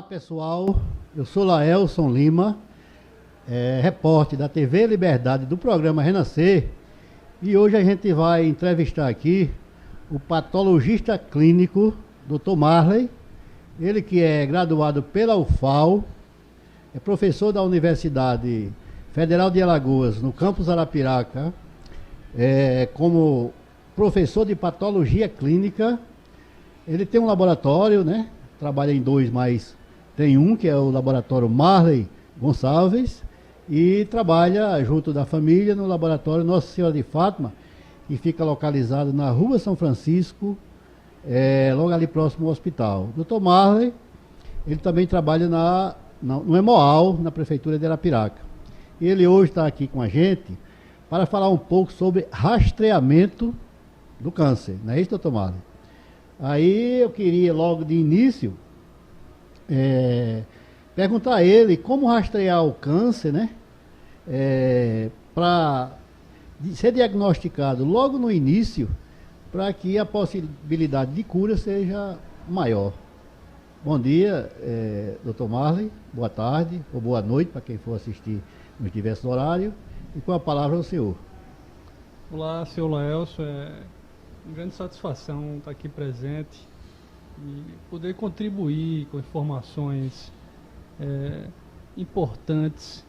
Pessoal, eu sou Laelson Lima, repórter da TV Liberdade do programa Renascer, e hoje a gente vai entrevistar aqui o patologista clínico Dr. Marley, ele que é graduado pela UFAL, é professor da Universidade Federal de Alagoas, no campus Arapiraca, como professor de patologia clínica. Ele tem um laboratório, né? Trabalha em dois, mas tem um que é o laboratório Marley Gonçalves, e trabalha junto da família no laboratório Nossa Senhora de Fátima, que fica localizado na Rua São Francisco, logo ali próximo ao hospital. Dr. Marley, ele também trabalha no Hemoal, na Prefeitura de Arapiraca. Ele hoje está aqui com a gente para falar um pouco sobre rastreamento do câncer, não é isso, Dr. Marley? Aí eu queria logo de início perguntar a ele como rastrear o câncer, né? Para ser diagnosticado logo no início, para que a possibilidade de cura seja maior. Bom dia, Dr. Marley, boa tarde ou boa noite para quem for assistir nos diversos horários, e com a palavra ao senhor. Olá, senhor Laelson, uma grande satisfação estar aqui presente e poder contribuir com informações importantes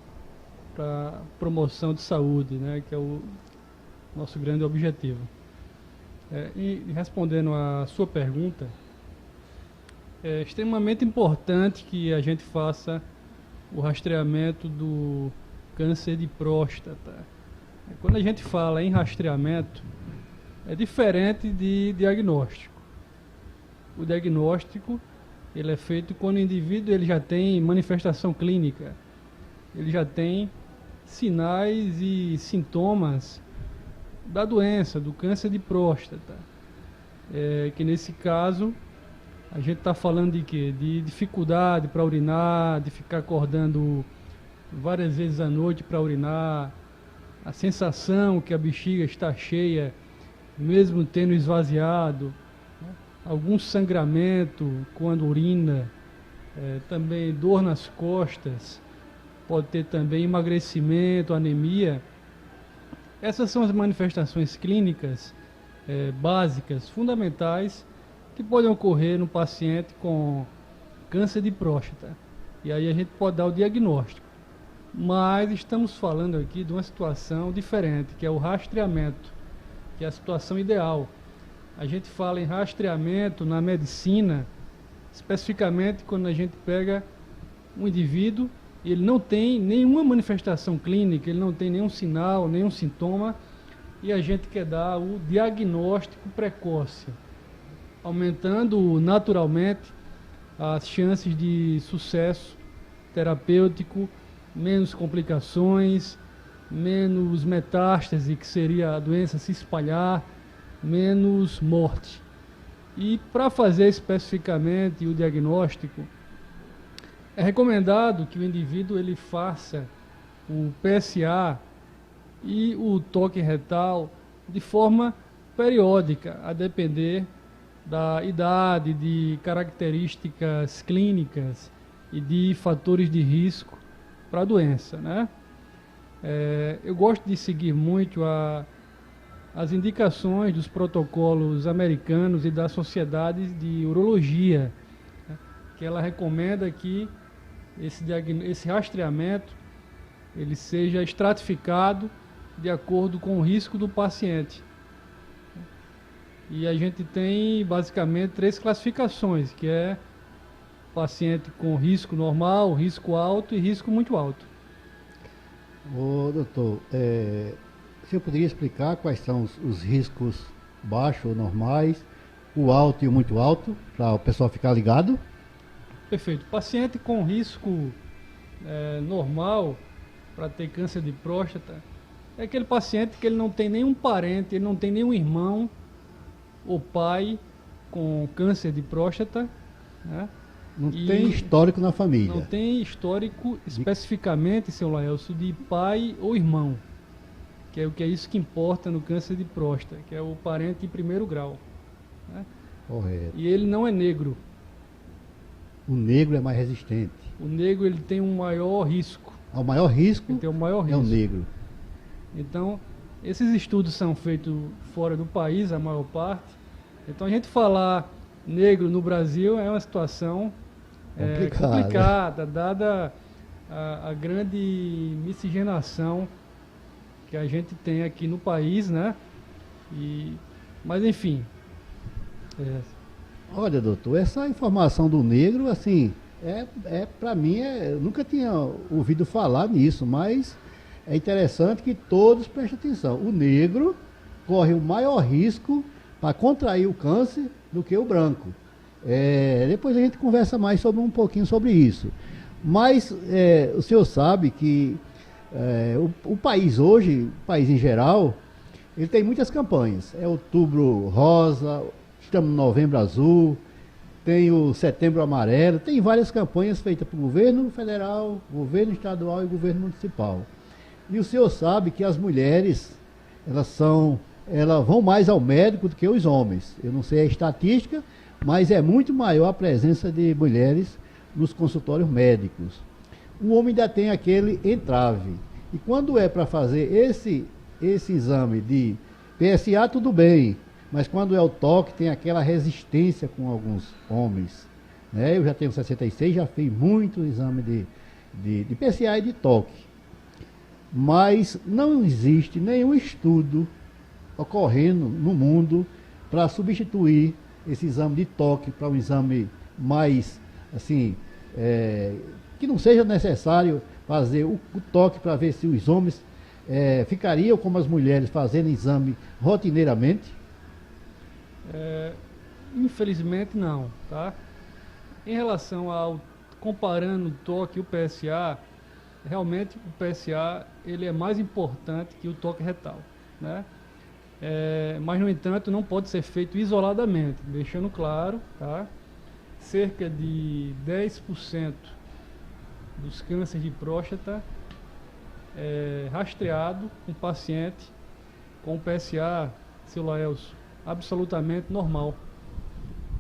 para a promoção de saúde, né, que é o nosso grande objetivo. E respondendo à sua pergunta, é extremamente importante que a gente faça o rastreamento do câncer de próstata. Quando a gente fala em rastreamento, é diferente de diagnóstico. O diagnóstico, ele é feito quando o indivíduo ele já tem manifestação clínica, ele já tem sinais e sintomas da doença, do câncer de próstata. Que nesse caso, a gente está falando de quê? De dificuldade para urinar, de ficar acordando várias vezes à noite para urinar, a sensação que a bexiga está cheia, mesmo tendo esvaziado, né? Algum sangramento quando urina, também dor nas costas, pode ter também emagrecimento, anemia. Essas são as manifestações clínicas básicas, fundamentais, que podem ocorrer no paciente com câncer de próstata. E aí a gente pode dar o diagnóstico. Mas estamos falando aqui de uma situação diferente, que é o rastreamento, que é a situação ideal. A gente fala em rastreamento na medicina, especificamente quando a gente pega um indivíduo, ele não tem nenhuma manifestação clínica, ele não tem nenhum sinal, nenhum sintoma, e a gente quer dar o diagnóstico precoce, aumentando naturalmente as chances de sucesso terapêutico, menos complicações, menos metástase, que seria a doença se espalhar, menos morte. E para fazer especificamente o diagnóstico, é recomendado que o indivíduo ele faça o PSA e o toque retal de forma periódica, a depender da idade, de características clínicas e de fatores de risco para a doença, né? Eu gosto de seguir muito as indicações dos protocolos americanos e das sociedades de urologia, né? Que ela recomenda que esse rastreamento ele seja estratificado de acordo com o risco do paciente. E a gente tem basicamente 3 classificações, que é paciente com risco normal, risco alto e risco muito alto. Ô, doutor, o senhor poderia explicar quais são os riscos baixos ou normais, o alto e o muito alto, para o pessoal ficar ligado? Perfeito. Paciente com risco normal para ter câncer de próstata é aquele paciente que ele não tem nenhum parente, ele não tem nenhum irmão ou pai com câncer de próstata, né? Não tem histórico na família. Não tem histórico especificamente, seu Laelso, de pai ou irmão, que é isso que importa no câncer de próstata, que é o parente em primeiro grau, né? Correto. E ele não é negro. O negro é mais resistente. O negro ele tem um maior risco. O maior risco Ele tem um maior é o risco. negro. Então, esses estudos são feitos fora do país, a maior parte. Então, a gente falar negro no Brasil é uma situação complicada, dada a grande miscigenação que a gente tem aqui no país, né? Mas, enfim. Olha, doutor, essa informação do negro, assim, para mim, eu nunca tinha ouvido falar nisso, mas é interessante que todos prestem atenção. O negro corre o maior risco para contrair o câncer do que o branco. Depois a gente conversa mais um pouquinho sobre isso. Mas o senhor sabe que o país hoje, o país em geral, ele tem muitas campanhas. É Outubro Rosa, estamos no Novembro Azul, tem o Setembro Amarelo, tem várias campanhas feitas pelo governo federal, governo estadual e governo municipal. E o senhor sabe que as mulheres, elas vão mais ao médico do que os homens. Eu não sei a estatística, mas é muito maior a presença de mulheres nos consultórios médicos. O homem ainda tem aquele entrave. E quando é para fazer esse exame de PSA, tudo bem. Mas quando é o toque, tem aquela resistência com alguns homens. Né? Eu já tenho 66, já fiz muito exame de PSA e de toque. Mas não existe nenhum estudo ocorrendo no mundo para substituir esse exame de toque para um exame mais, assim, que não seja necessário fazer o toque para ver se os homens ficariam como as mulheres fazendo exame rotineiramente. Infelizmente não, tá? Em relação ao comparando o toque e o PSA, realmente o PSA ele é mais importante que o toque retal, né? Mas no entanto não pode ser feito isoladamente, deixando claro, tá? Cerca de 10% dos cânceres de próstata é rastreado com paciente com PSA, seu Laelso, absolutamente normal,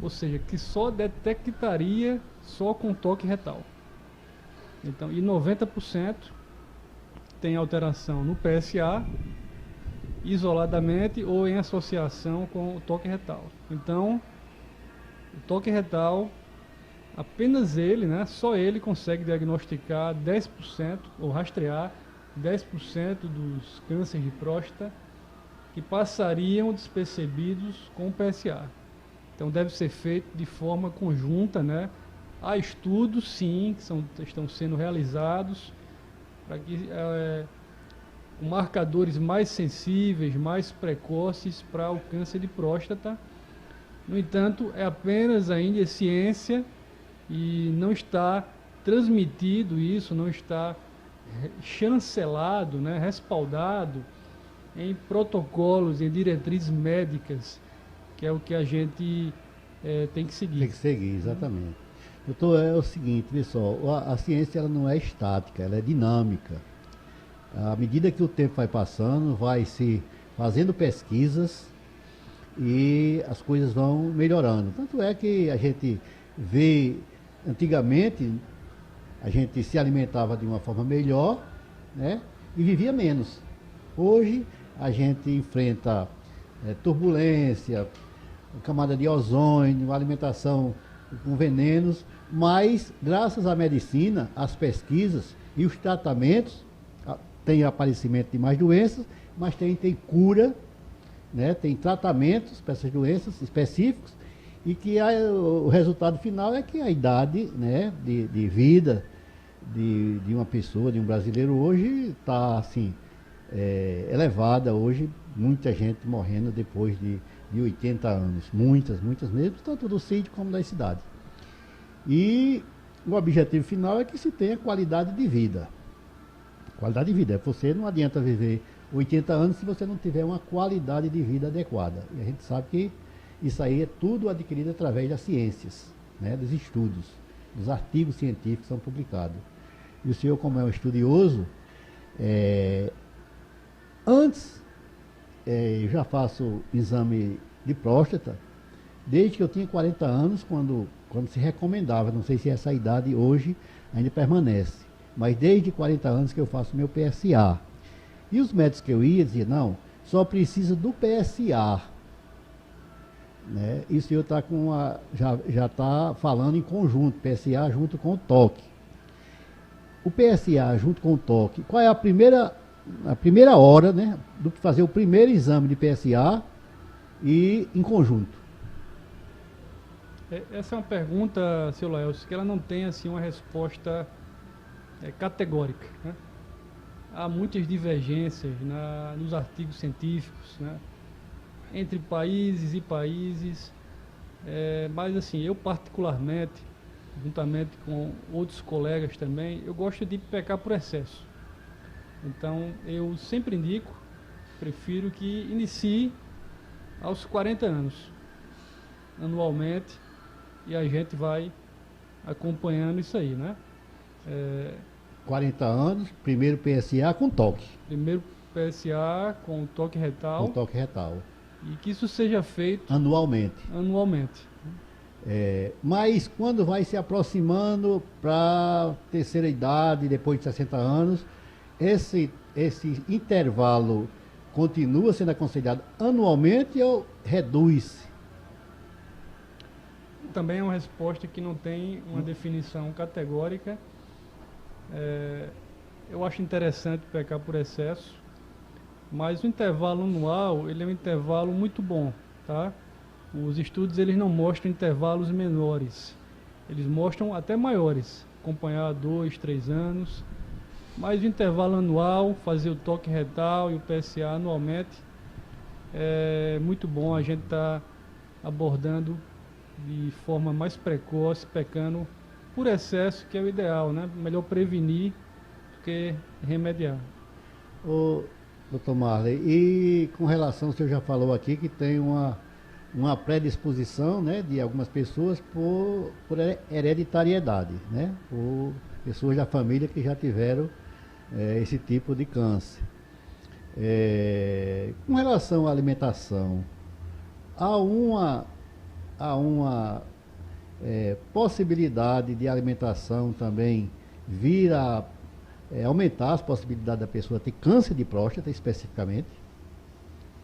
ou seja, que só detectaria só com toque retal. Então, e 90% tem alteração no PSA, isoladamente ou em associação com o toque retal. Então, o toque retal, apenas ele, né, só ele consegue diagnosticar 10% ou rastrear 10% dos cânceres de próstata que passariam despercebidos com o PSA. Então deve ser feito de forma conjunta, né? Há estudos, sim, que estão sendo realizados para que com marcadores mais sensíveis, mais precoces para o câncer de próstata. No entanto, é apenas ainda ciência e não está transmitido isso, não está chancelado, né, respaldado em protocolos, em diretrizes médicas, que é o que a gente tem que seguir. Tem que seguir, exatamente. Doutor, é o seguinte, pessoal, a ciência ela não é estática, ela é dinâmica. À medida que o tempo vai passando, vai se fazendo pesquisas e as coisas vão melhorando. Tanto é que a gente vê, antigamente, a gente se alimentava de uma forma melhor, né, e vivia menos. Hoje, a gente enfrenta turbulência, camada de ozônio, alimentação com venenos, mas graças à medicina, às pesquisas e os tratamentos, tem aparecimento de mais doenças, mas tem cura, né, tem tratamentos para essas doenças específicos, e que o resultado final é que a idade, né, de vida de uma pessoa, de um brasileiro hoje está assim, elevada hoje, muita gente morrendo depois de 80 anos, muitas mesmo, tanto do sítio como da cidade. E o objetivo final é que se tenha qualidade de vida. Qualidade de vida, você não adianta viver 80 anos se você não tiver uma qualidade de vida adequada. E a gente sabe que isso aí é tudo adquirido através das ciências, né, dos estudos, dos artigos científicos que são publicados. E o senhor, como é um estudioso, antes eu já faço exame de próstata desde que eu tinha 40 anos, quando se recomendava. Não sei se essa idade hoje ainda permanece, mas desde 40 anos que eu faço meu PSA. E os médicos que eu ia diziam, não, só precisa do PSA. Né? E o senhor está já está falando em conjunto, PSA junto com o toque. O PSA junto com o toque, qual é a primeira hora, né, do que fazer o primeiro exame de PSA e em conjunto? Essa é uma pergunta, seu Laelcio, que ela não tem assim uma resposta categórica, né? Há muitas divergências nos artigos científicos, né, entre países e países, mas assim, eu particularmente, juntamente com outros colegas também, eu gosto de pecar por excesso. Então, eu sempre prefiro que inicie aos 40 anos, anualmente, e a gente vai acompanhando isso aí, né? 40 anos, primeiro PSA com toque. Primeiro PSA com toque retal. Com toque retal. E que isso seja feito anualmente. Mas quando vai se aproximando para terceira idade, depois de 60 anos, esse intervalo continua sendo aconselhado anualmente ou reduz? Também é uma resposta que não tem uma definição categórica. Eu acho interessante pecar por excesso, mas o intervalo anual, ele é um intervalo muito bom, tá? Os estudos, eles não mostram intervalos menores, eles mostram até maiores, acompanhar 2, 3 anos, mas o intervalo anual, fazer o toque retal e o PSA anualmente, é muito bom. A gente está abordando de forma mais precoce, pecando por excesso, que é o ideal, né? Melhor prevenir do que remediar. Ô, doutor Marley, e com relação, o senhor já falou aqui que tem uma predisposição, né, de algumas pessoas por hereditariedade, né? Por pessoas da família que já tiveram esse tipo de câncer. Com relação à alimentação, há uma possibilidade de alimentação também vir a aumentar as possibilidades da pessoa ter câncer de próstata especificamente?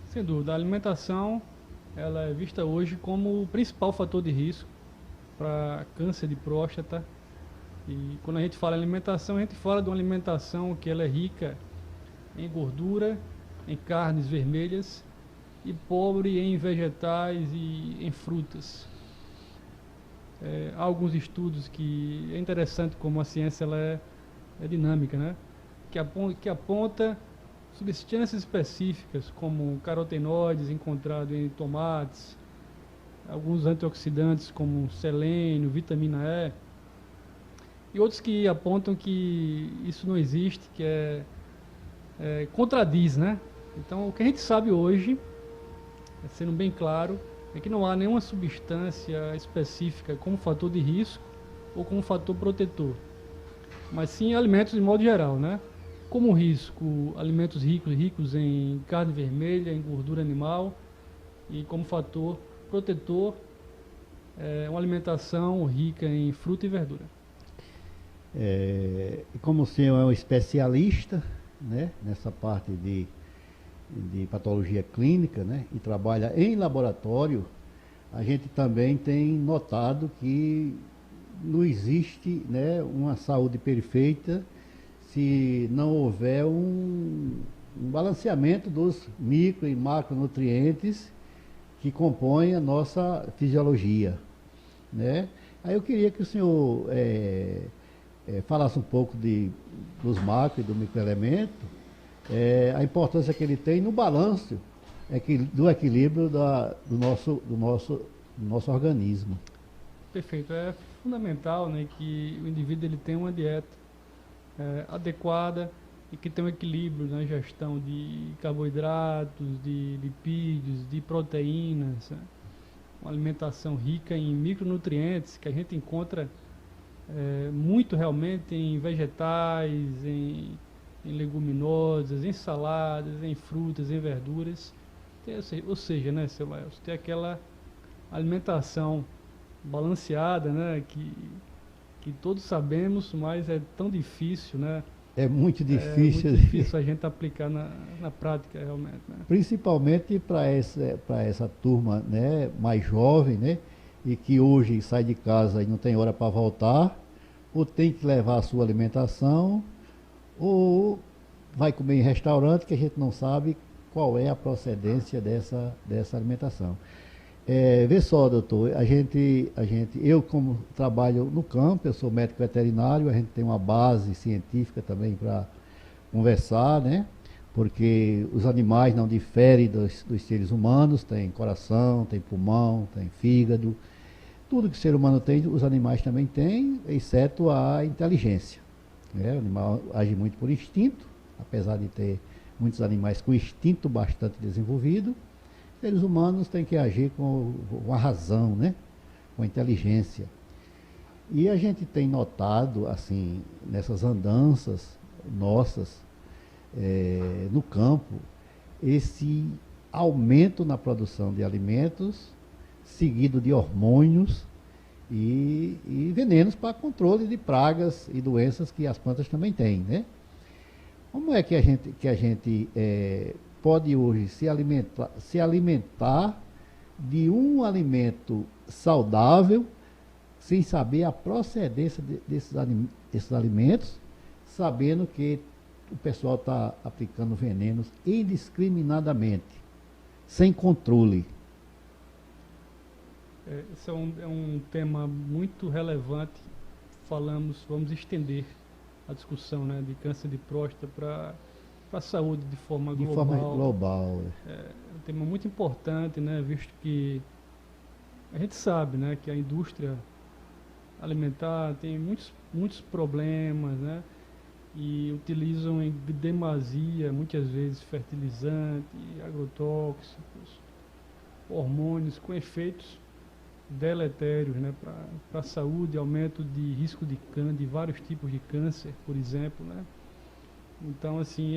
Sem dúvida, a alimentação ela é vista hoje como o principal fator de risco para câncer de próstata. E quando a gente fala em alimentação, a gente fala de uma alimentação que ela é rica em gordura, em carnes vermelhas e pobre em vegetais e em frutas. Há alguns estudos que é interessante como a ciência ela é dinâmica, né? Que aponta substâncias específicas como carotenoides encontrados em tomates, alguns antioxidantes como selênio, vitamina E, e outros que apontam que isso não existe, que contradiz, né? Então, o que a gente sabe hoje, sendo bem claro, é que não há nenhuma substância específica como fator de risco ou como fator protetor, mas sim alimentos de modo geral, né? Como risco, alimentos ricos em carne vermelha, em gordura animal, e como fator protetor, uma alimentação rica em fruta e verdura. Como o senhor é um especialista, né, nessa parte de patologia clínica, né, e trabalha em laboratório, a gente também tem notado que não existe, né, uma saúde perfeita se não houver um balanceamento dos micro e macronutrientes que compõem a nossa fisiologia, né? Aí eu queria que o senhor falasse um pouco dos macro e do microelemento, a importância que ele tem no balanço do equilíbrio do nosso organismo. Perfeito. É fundamental, né, que o indivíduo ele tenha uma dieta adequada e que tenha um equilíbrio na gestão de carboidratos, de lipídios, de proteínas, né? Uma alimentação rica em micronutrientes que a gente encontra muito realmente em vegetais, em leguminosas, em saladas, em frutas, em verduras. Ou seja, né, seu Laelcio, ter aquela alimentação balanceada, né, que todos sabemos, mas é tão difícil, né? É muito difícil. É muito difícil a gente aplicar na prática, realmente, né? Principalmente para essa turma, né, mais jovem, né, e que hoje sai de casa e não tem hora para voltar, ou tem que levar a sua alimentação, ou vai comer em restaurante que a gente não sabe qual é a procedência dessa alimentação. Vê só, doutor, eu como trabalho no campo, eu sou médico veterinário, a gente tem uma base científica também para conversar, né? Porque os animais não diferem dos seres humanos, tem coração, tem pulmão, tem fígado, tudo que o ser humano tem, os animais também têm, exceto a inteligência, né? O animal age muito por instinto, apesar de ter muitos animais com instinto bastante desenvolvido. Seres humanos têm que agir com a razão, né? Com a inteligência. E a gente tem notado, assim, nessas andanças nossas no campo, esse aumento na produção de alimentos, seguido de hormônios e venenos para controle de pragas e doenças que as plantas também têm, né? Como é que a gente pode hoje se alimentar de um alimento saudável, sem saber a procedência desses alimentos, sabendo que o pessoal está aplicando venenos indiscriminadamente, sem controle? Esse é um tema muito relevante. Vamos estender a discussão, né, de câncer de próstata para a saúde de forma global. De forma global. É um tema muito importante, né, visto que a gente sabe, né, que a indústria alimentar tem muitos problemas, né, e utilizam em demasia, muitas vezes, fertilizantes, agrotóxicos, hormônios com efeitos deletérios, né, para a saúde, aumento de risco de vários tipos de câncer, por exemplo, né. Então, assim,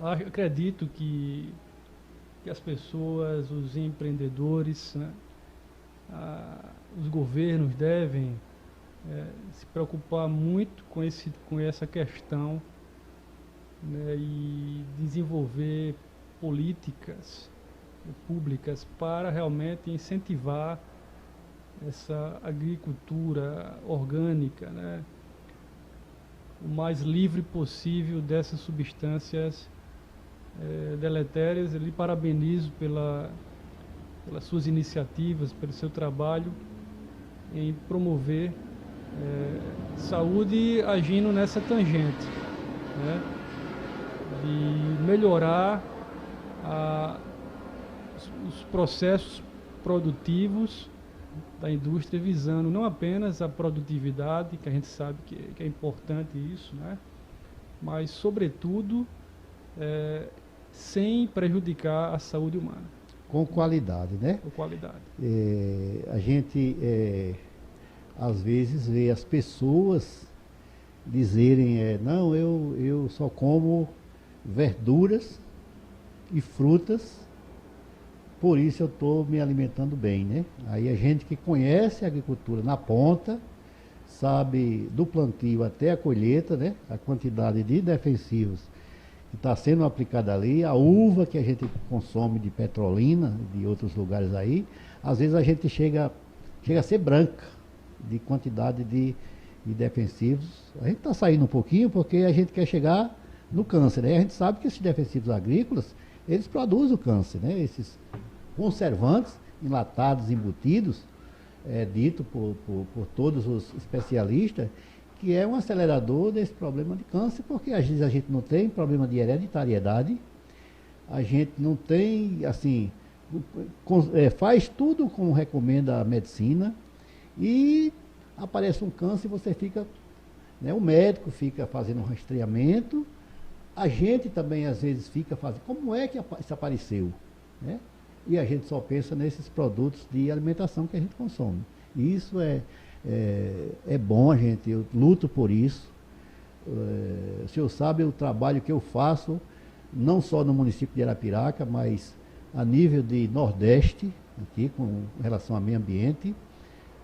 acredito que as pessoas, os empreendedores, né, os governos devem se preocupar muito com essa questão, né, e desenvolver políticas públicas para realmente incentivar essa agricultura orgânica, né, o mais livre possível dessas substâncias deletérias. Eu lhe parabenizo pelas suas iniciativas, pelo seu trabalho em promover saúde, agindo nessa tangente, né, de melhorar os processos produtivos da indústria, visando não apenas a produtividade, que a gente sabe que é importante isso, né, mas sobretudo sem prejudicar a saúde humana. Com qualidade, né? Com qualidade. A gente às vezes vê as pessoas dizerem, não, eu só como verduras e frutas, por isso eu estou me alimentando bem, né? Aí a gente que conhece a agricultura na ponta, sabe do plantio até a colheita, né? A quantidade de defensivos que está sendo aplicada ali, a uva que a gente consome de Petrolina, de outros lugares aí, às vezes a gente chega a ser branca de quantidade de defensivos. A gente está saindo um pouquinho porque a gente quer chegar no câncer, né? A gente sabe que esses defensivos agrícolas, eles produzem o câncer, né? Esses conservantes enlatados, embutidos, dito por todos os especialistas, que é um acelerador desse problema de câncer, porque às vezes a gente não tem problema de hereditariedade, a gente não tem, assim, faz tudo como recomenda a medicina, e aparece um câncer e você fica, né, o médico fica fazendo um rastreamento, a gente também às vezes fica fazendo, como é que isso apareceu, né? E a gente só pensa nesses produtos de alimentação que a gente consome. E isso é bom, eu luto por isso. O senhor sabe o trabalho que eu faço, não só no município de Arapiraca, mas a nível de Nordeste, aqui com relação ao meio ambiente.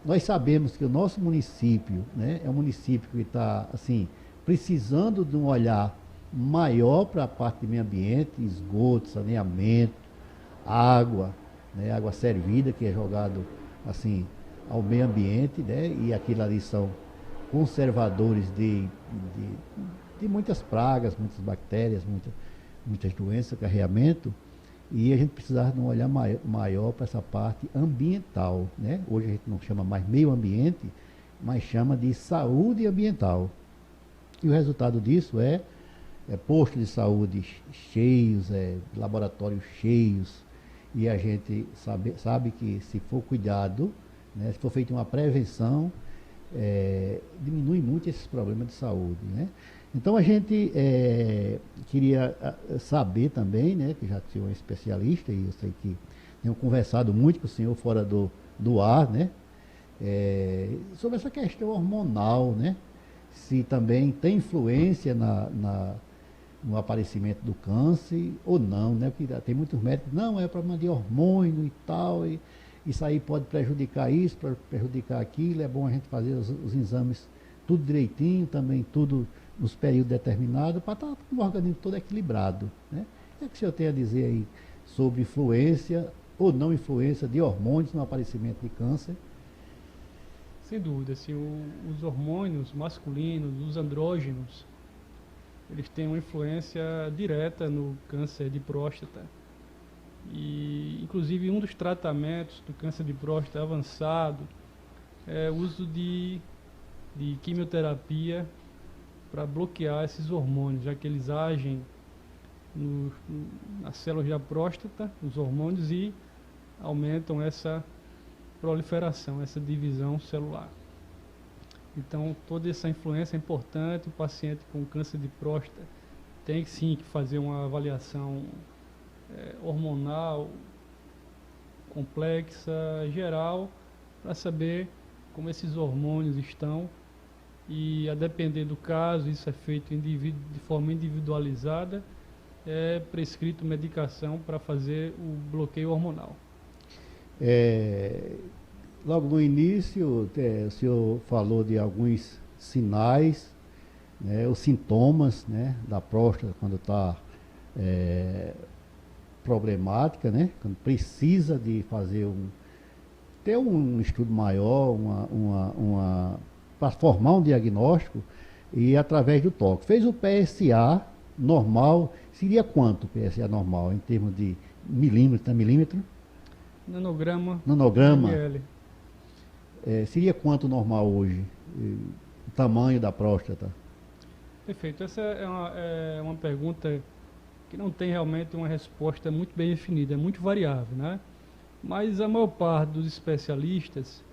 Nós sabemos que o nosso município, né, é um município que está assim, precisando de um olhar maior para a parte de meio ambiente, esgoto, saneamento, água, né, água servida que é jogado assim ao meio ambiente, né, e aquilo ali são conservadores de muitas pragas, muitas bactérias, muitas doenças, carreamento, e a gente precisava de um olhar maior para essa parte ambiental, né? Hoje a gente não chama mais meio ambiente, mas chama de saúde ambiental. E o resultado disso é postos de saúde cheios, laboratórios cheios, e a gente sabe que se for cuidado, né, se for feita uma prevenção, diminui muito esses problemas de saúde, né? Então a gente queria saber também, né, que já tinha um especialista, e eu sei que tenho conversado muito com o senhor fora do ar, né, sobre essa questão hormonal, né, se também tem influência no aparecimento do câncer ou não, né, porque tem muitos médicos, não, é problema de hormônio e tal, e isso aí pode prejudicar isso, prejudicar aquilo, é bom a gente fazer os exames tudo direitinho, também tudo nos períodos determinados, para estar com o organismo todo equilibrado, né? O que o senhor tem a dizer aí sobre influência ou não influência de hormônios no aparecimento de câncer? Sem dúvida, assim, os hormônios masculinos, os andrógenos, eles têm uma influência direta no câncer de próstata. E, inclusive, um dos tratamentos do câncer de próstata avançado é o uso de quimioterapia para bloquear esses hormônios, já que eles agem nas células da próstata, os hormônios, e aumentam essa proliferação, essa divisão celular. Então, toda essa influência é importante. O paciente com câncer de próstata tem sim que fazer uma avaliação hormonal complexa, geral, para saber como esses hormônios estão, e a depender do caso, isso é feito de forma individualizada, é prescrito medicação para fazer o bloqueio hormonal. Logo no início, o senhor falou de alguns sinais, né, os sintomas, né, da próstata quando está problemática, né, quando precisa de fazer ter um estudo maior, para formar um diagnóstico, e através do toque. Fez o PSA normal, seria quanto o PSA normal, em termos de milímetro a milímetro? Nanograma. Ml. Seria quanto normal hoje? O tamanho da próstata? Perfeito. Essa é uma pergunta que não tem realmente uma resposta muito bem definida, é muito variável, né? Mas a maior parte dos especialistas,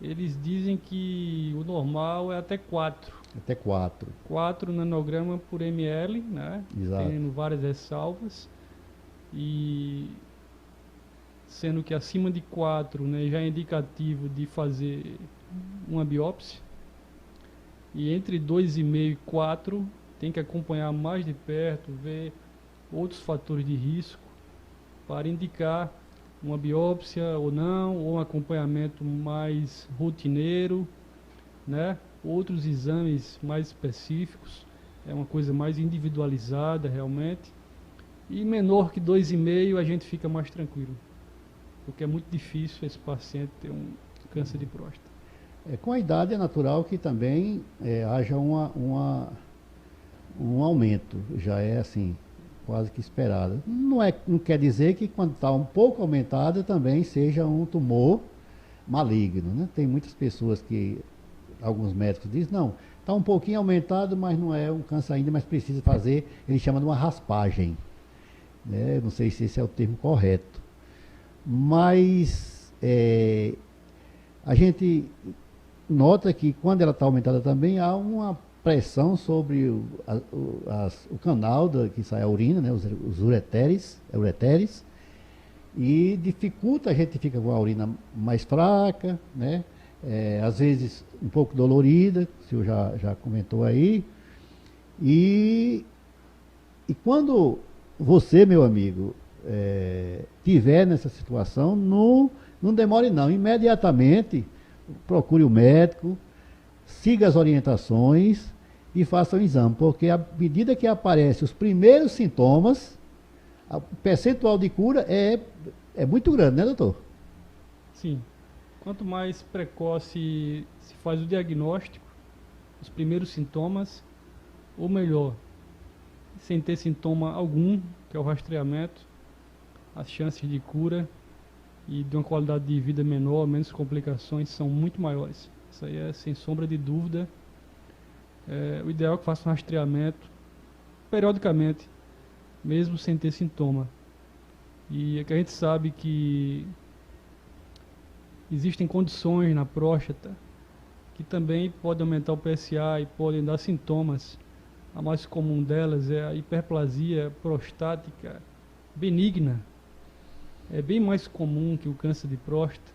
eles dizem que o normal é até 4. Até 4. 4 nanogramas por ml, né? Exato. Tendo várias ressalvas. E sendo que acima de 4, né, já é indicativo de fazer uma biópsia. E entre 2,5 e 4, tem que acompanhar mais de perto, ver outros fatores de risco para indicar uma biópsia ou não, ou um acompanhamento mais rotineiro, né? Outros exames mais específicos, é uma coisa mais individualizada realmente. E menor que 2,5 a gente fica mais tranquilo, porque é muito difícil esse paciente ter um câncer de próstata. Com a idade é natural que também haja um aumento, já é assim, quase que esperado. Não quer dizer que quando está um pouco aumentado também seja um tumor maligno, né? Tem muitas pessoas que, alguns médicos dizem, não, está um pouquinho aumentado, mas não é um câncer ainda, mas precisa fazer, ele chama de uma raspagem, né? Não sei se esse é o termo correto. Mas a gente nota que quando ela está aumentada também há uma pressão sobre o canal que sai a urina, né, os ureteres, e dificulta, a gente fica com a urina mais fraca, né, às vezes um pouco dolorida, o senhor já comentou aí, e quando você, meu amigo, tiver nessa situação, não demore não. Imediatamente procure o médico, siga as orientações e faça o exame, porque à medida que aparecem os primeiros sintomas, o percentual de cura é muito grande, né, doutor? Sim. Quanto mais precoce se faz o diagnóstico, os primeiros sintomas, ou melhor, sem ter sintoma algum, que é o rastreamento, as chances de cura e de uma qualidade de vida menor, menos complicações, são muito maiores. Isso aí é sem sombra de dúvida. O ideal é que faça um rastreamento periodicamente, mesmo sem ter sintoma. E é que a gente sabe que existem condições na próstata que também podem aumentar o PSA e podem dar sintomas. A mais comum delas é a hiperplasia prostática benigna. É bem mais comum que o câncer de próstata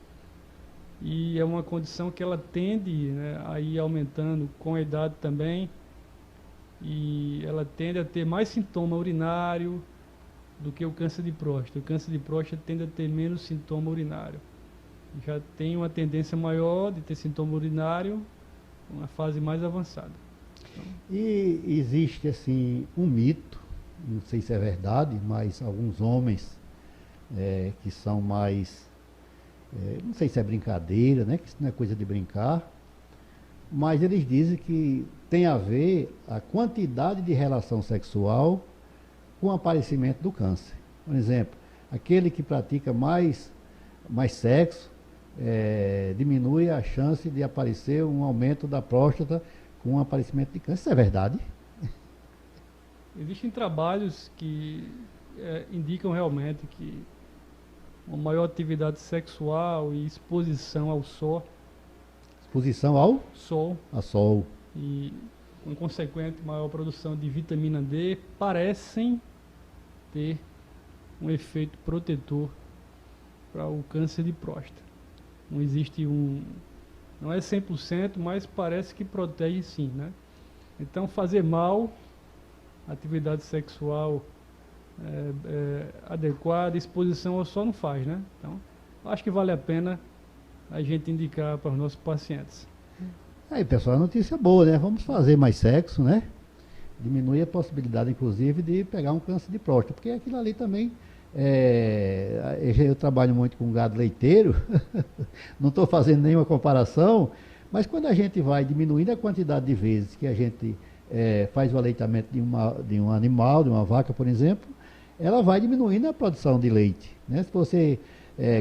e é uma condição que ela tende, né, a ir aumentando com a idade também, e ela tende a ter mais sintoma urinário do que o câncer de próstata. O câncer de próstata tende a ter menos sintoma urinário. Já tem uma tendência maior de ter sintoma urinário, uma fase mais avançada. E existe assim um mito, não sei se é verdade, mas alguns homens que são mais, não sei se é brincadeira, né, que isso não é coisa de brincar, mas eles dizem que tem a ver a quantidade de relação sexual com o aparecimento do câncer. Por exemplo, aquele que pratica mais sexo, diminui a chance de aparecer um aumento da próstata com o aparecimento de câncer. Isso é verdade? Existem trabalhos que indicam realmente que uma maior atividade sexual e exposição ao sol. Exposição ao? Sol. A sol. E uma consequente maior produção de vitamina D parecem ter um efeito protetor para o câncer de próstata. Não existe não é 100%, mas parece que protege sim, né? Então fazer mal, atividade sexual adequada, exposição ao sol não faz, né? Então, acho que vale a pena a gente indicar para os nossos pacientes. Aí, pessoal, a notícia boa, né? Vamos fazer mais sexo, né? Diminui a possibilidade, inclusive, de pegar um câncer de próstata, porque aquilo ali também, eu trabalho muito com gado leiteiro, não estou fazendo nenhuma comparação, mas quando a gente vai diminuindo a quantidade de vezes que a gente faz o aleitamento de um animal, de uma vaca, por exemplo, ela vai diminuindo a produção de leite, né? Se você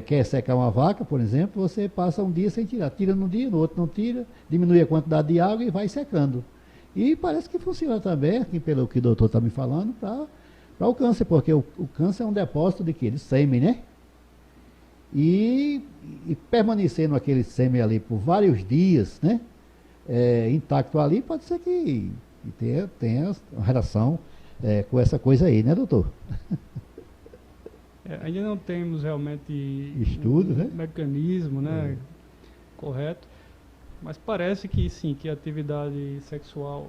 quer secar uma vaca, por exemplo, você passa um dia sem tirar, tira num dia, no outro não tira, diminui a quantidade de água e vai secando. E parece que funciona também, aqui pelo que o doutor está me falando, para o câncer, porque o câncer é um depósito de quê? De sêmen, né? E permanecendo aquele sêmen ali por vários dias, né? Intacto ali, pode ser que tenha uma relação com essa coisa aí, né, doutor? Ainda não temos realmente estudo, né? Mecanismo, né, correto, mas parece que sim, que a atividade sexual,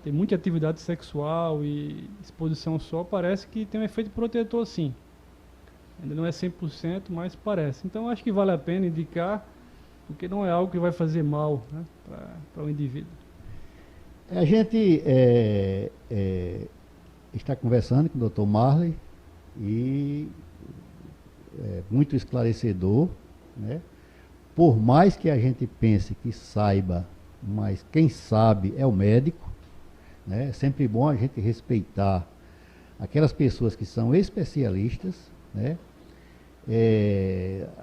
tem muita atividade sexual e exposição ao sol, parece que tem um efeito protetor sim. Ainda não é 100%, mas parece. Então acho que vale a pena indicar, porque não é algo que vai fazer mal, né, para o indivíduo. A gente está conversando com o Dr. Marley e muito esclarecedor, né? Por mais que a gente pense que saiba, mas quem sabe é o médico, né? É sempre bom a gente respeitar aquelas pessoas que são especialistas, né?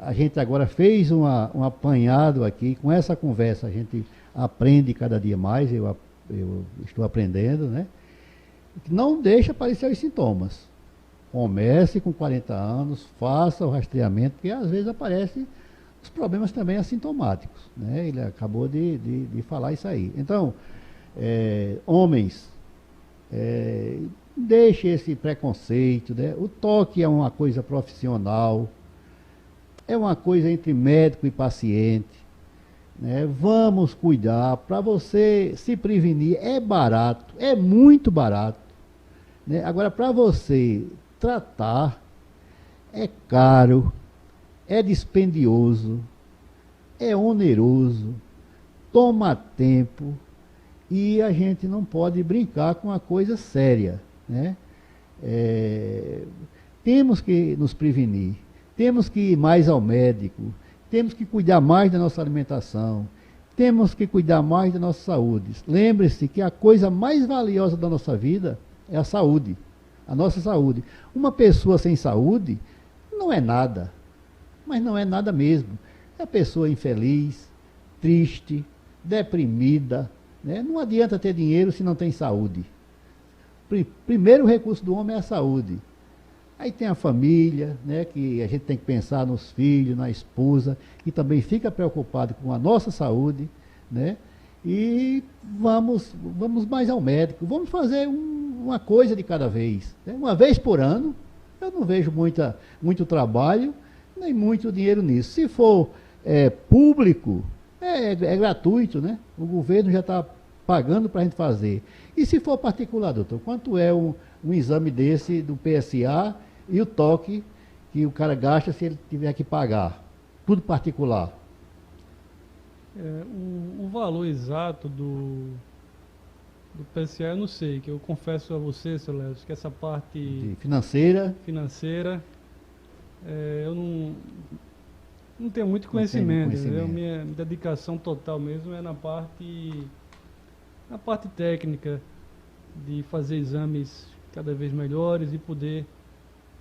A gente agora fez um apanhado aqui, com essa conversa a gente aprende cada dia mais, eu estou aprendendo, né? Não deixe aparecer os sintomas. Comece com 40 anos, faça o rastreamento, porque às vezes aparecem os problemas também assintomáticos, né? Ele acabou de falar isso aí. Então, homens, deixe esse preconceito, né? O toque é uma coisa profissional, é uma coisa entre médico e paciente, né? Vamos cuidar para você se prevenir. É barato, é muito barato. né? Agora, para você tratar, é caro, é dispendioso, é oneroso, toma tempo e a gente não pode brincar com a coisa séria, né? Temos que nos prevenir, temos que ir mais ao médico, temos que cuidar mais da nossa alimentação, temos que cuidar mais da nossa saúde. Lembre-se que a coisa mais valiosa da nossa vida é a saúde, a nossa saúde. Uma pessoa sem saúde não é nada, mas não é nada mesmo. É a pessoa infeliz, triste, deprimida, né? Não adianta ter dinheiro se não tem saúde. Primeiro recurso do homem é a saúde. Aí tem a família, né, que a gente tem que pensar nos filhos, na esposa, que também fica preocupado com a nossa saúde, né? E vamos mais ao médico, vamos fazer uma coisa de cada vez, né? Uma vez por ano. Eu não vejo muito trabalho, nem muito dinheiro nisso. Se for público, é gratuito, né? O governo já está pagando para a gente fazer. E se for particular, doutor, quanto é um exame desse do PSA e o toque que o cara gasta se ele tiver que pagar? Tudo particular. O valor exato do PSA eu não sei, que eu confesso a você, seu Léo, que essa parte financeira, eu não tenho muito conhecimento. Minha dedicação total mesmo é na parte técnica, de fazer exames cada vez melhores e poder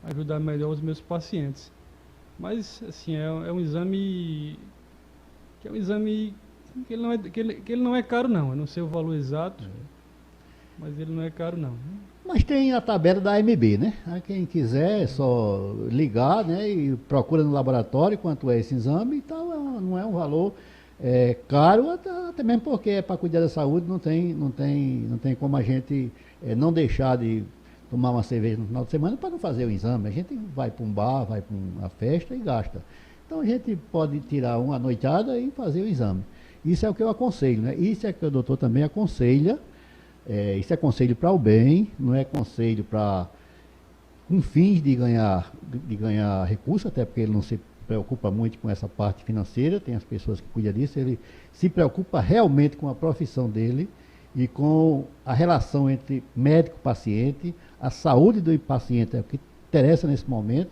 ajudar melhor os meus pacientes. Mas, assim, é um exame que ele não é caro, não. Eu não sei o valor exato, mas ele não é caro, não. Mas tem a tabela da AMB, né? Quem quiser é só ligar, né, e procura no laboratório quanto é esse exame e tal. Não é um valor caro, até mesmo porque é para cuidar da saúde, não tem como a gente não deixar de tomar uma cerveja no final de semana para não fazer o exame. A gente vai para um bar, vai para uma festa e gasta. Então a gente pode tirar uma noitada e fazer o exame. Isso é o que eu aconselho, né? Isso é que o doutor também aconselha. Isso é conselho para o bem, não é conselho para com fins de ganhar recurso, até porque ele não se preocupa muito com essa parte financeira, tem as pessoas que cuidam disso, ele se preocupa realmente com a profissão dele e com a relação entre médico e paciente, a saúde do paciente é o que interessa nesse momento.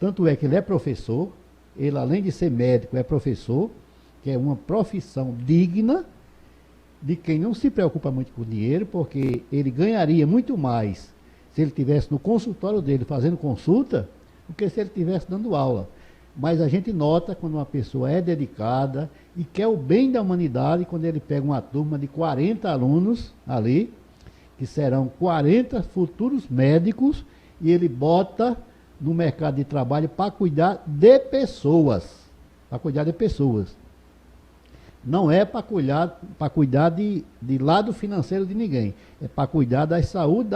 Tanto é que ele é professor, ele além de ser médico é professor, que é uma profissão digna de quem não se preocupa muito com dinheiro, porque ele ganharia muito mais se ele estivesse no consultório dele fazendo consulta, do que se ele estivesse dando aula. Mas a gente nota quando uma pessoa é dedicada e quer o bem da humanidade, quando ele pega uma turma de 40 alunos ali, que serão 40 futuros médicos, e ele bota no mercado de trabalho para cuidar de pessoas. Para cuidar de pessoas. Não é para cuidar de lado financeiro de ninguém. É para cuidar da saúde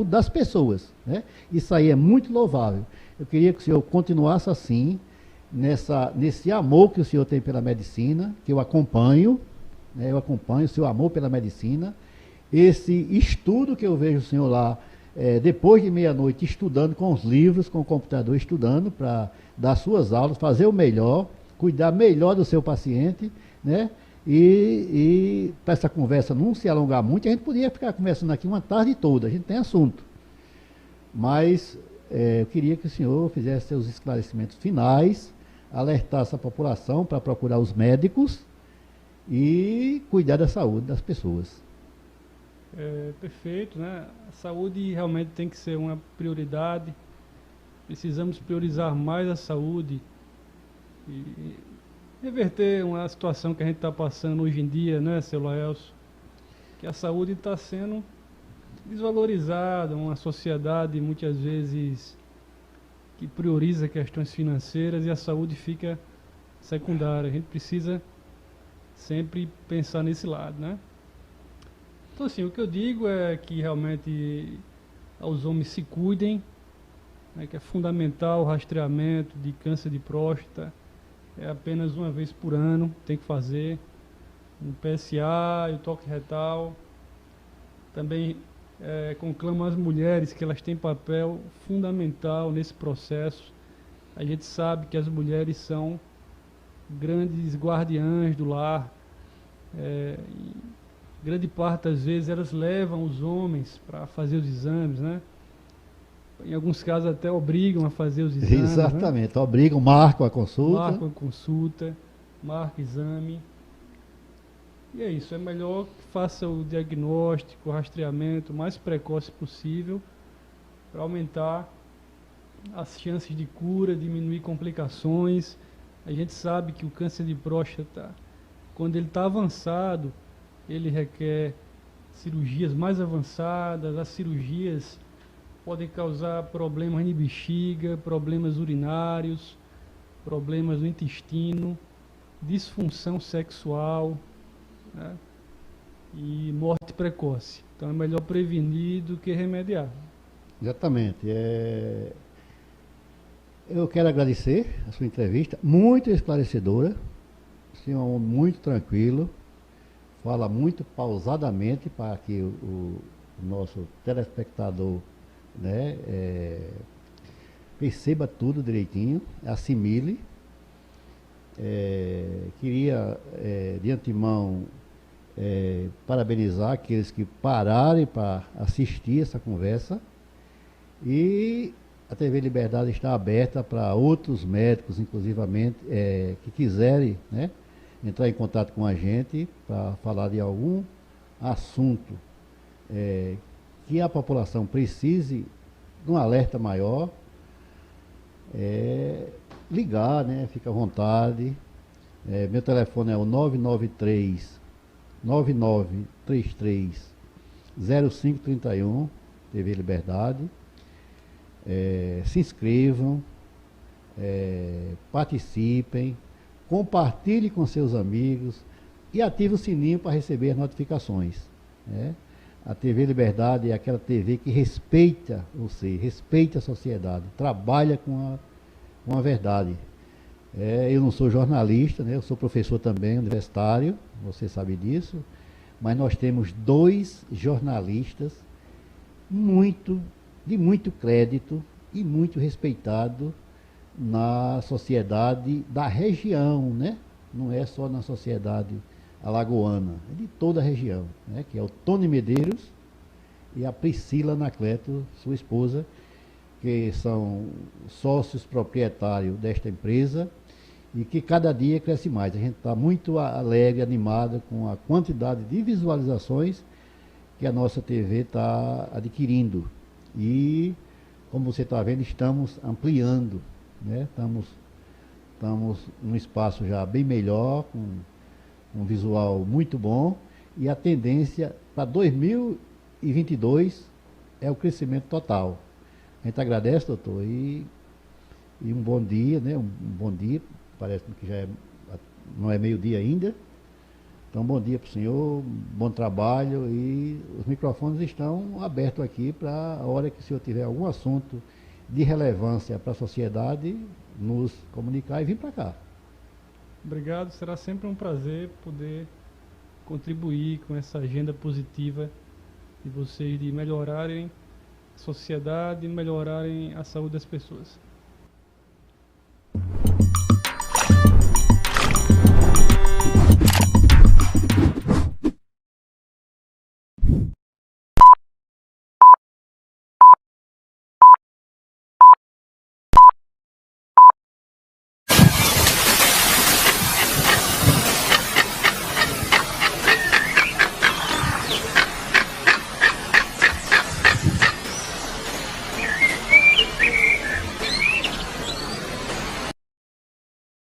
das pessoas, né? Isso aí é muito louvável. Eu queria que o senhor continuasse assim, nesse amor que o senhor tem pela medicina, que eu acompanho, né? Eu acompanho o seu amor pela medicina, esse estudo que eu vejo o senhor lá, depois de meia-noite, estudando com os livros, com o computador, estudando para dar suas aulas, fazer o melhor, cuidar melhor do seu paciente, né? E para essa conversa não se alongar muito, a gente podia ficar conversando aqui uma tarde toda, a gente tem assunto. Mas eu queria que o senhor fizesse seus esclarecimentos finais, alertasse a população para procurar os médicos e cuidar da saúde das pessoas. Perfeito, né? A saúde realmente tem que ser uma prioridade. Precisamos priorizar mais a saúde e reverter uma situação que a gente está passando hoje em dia, né, seu Laelso? Que a saúde está sendo desvalorizada, uma sociedade muitas vezes que prioriza questões financeiras e a saúde fica secundária. A gente precisa sempre pensar nesse lado, né? Então, assim, o que eu digo é que realmente os homens se cuidem, né, que é fundamental o rastreamento de câncer de próstata. É apenas uma vez por ano, tem que fazer o PSA e o toque retal. Também conclamo as mulheres que elas têm papel fundamental nesse processo. A gente sabe que as mulheres são grandes guardiãs do lar. E grande parte das vezes elas levam os homens para fazer os exames, né? Em alguns casos até obrigam a fazer os exames. Exatamente, né? Obrigam, marcam a consulta. Marcam a consulta, marcam o exame. E é isso, é melhor que faça o diagnóstico, o rastreamento o mais precoce possível para aumentar as chances de cura, diminuir complicações. A gente sabe que o câncer de próstata, quando ele está avançado, ele requer cirurgias mais avançadas. As cirurgias podem causar problemas de bexiga, problemas urinários, problemas no intestino, disfunção sexual, né? E morte precoce. Então é melhor prevenir do que remediar. Exatamente. Eu quero agradecer a sua entrevista, muito esclarecedora, senhor, muito tranquilo, fala muito pausadamente para que o nosso telespectador, né, perceba tudo direitinho, assimile. Queria de antemão parabenizar aqueles que pararem para assistir essa conversa, e a TV Liberdade está aberta para outros médicos, inclusivamente, que quiserem, né, entrar em contato com a gente para falar de algum assunto que a população precise de um alerta maior. Ligar, né? Fica à vontade. Meu telefone é o 9933 0531, TV Liberdade. Se inscrevam, participem, compartilhe com seus amigos e ative o sininho para receber as notificações, né? A TV Liberdade é aquela TV que respeita você, respeita a sociedade, trabalha com a verdade. Eu não sou jornalista, né? Eu sou professor também, universitário, você sabe disso, mas nós temos 2 jornalistas de muito crédito e muito respeitado na sociedade da região, né? Não é só na sociedade alagoana, é de toda a região, né? Que é o Tony Medeiros e a Priscila Anacleto, sua esposa, que são sócios proprietários desta empresa e que cada dia cresce mais. A gente está muito alegre, animado com a quantidade de visualizações que a nossa TV está adquirindo. E, como você está vendo, estamos ampliando, né? Estamos num espaço já bem melhor, com um visual muito bom, e a tendência para 2022 é o crescimento total. A gente agradece, doutor, e um bom dia, né? Um bom dia, parece que não é meio-dia ainda. Então, bom dia para o senhor, bom trabalho, e os microfones estão abertos aqui para a hora que o senhor tiver algum assunto de relevância para a sociedade, nos comunicar e vir para cá. Obrigado, será sempre um prazer poder contribuir com essa agenda positiva de vocês de melhorarem a sociedade e melhorarem a saúde das pessoas.